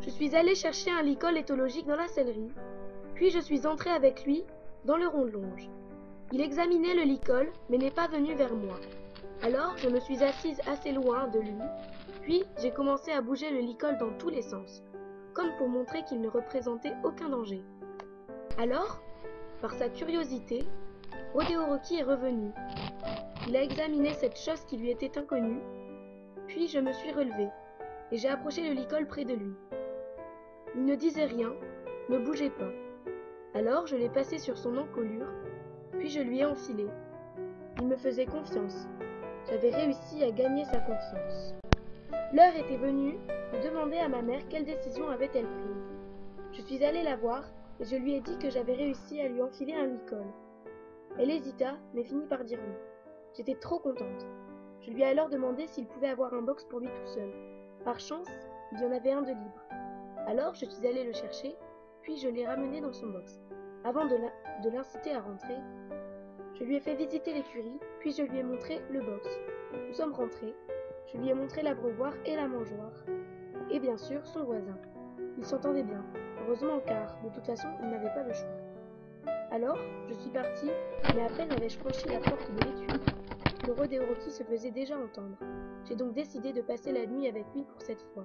Je suis allée chercher un licol éthologique dans la sellerie, puis je suis entrée avec lui dans le ronde-longe. Il examinait le licol, mais n'est pas venu vers moi. Alors je me suis assise assez loin de lui, puis j'ai commencé à bouger le licol dans tous les sens, comme pour montrer qu'il ne représentait aucun danger. Alors, par sa curiosité, Rodéo Rocky est revenu. Il a examiné cette chose qui lui était inconnue, puis je me suis relevée, et j'ai approché le licol près de lui. Il ne disait rien, ne bougeait pas. Alors je l'ai passé sur son encolure, puis je lui ai enfilé. Il me faisait confiance. J'avais réussi à gagner sa confiance. L'heure était venue de demander à ma mère quelle décision avait-elle prise. Je suis allée la voir et je lui ai dit que j'avais réussi à lui enfiler un licol. Elle hésita, mais finit par dire oui. J'étais trop contente. Je lui ai alors demandé s'il pouvait avoir un box pour lui tout seul. Par chance, il y en avait un de libre. Alors je suis allée le chercher, puis je l'ai ramené dans son box. Avant de l'inciter à rentrer, je lui ai fait visiter l'écurie, puis je lui ai montré le box. Nous sommes rentrés. Je lui ai montré l'abreuvoir et la mangeoire. Et bien sûr, son voisin. Ils s'entendaient bien. Heureusement car, de toute façon, il n'avait pas le choix. Alors, je suis partie, mais à peine avais-je franchi la porte de l'écurie que Rodéo Rocky se faisait déjà entendre. J'ai donc décidé de passer la nuit avec lui pour cette fois.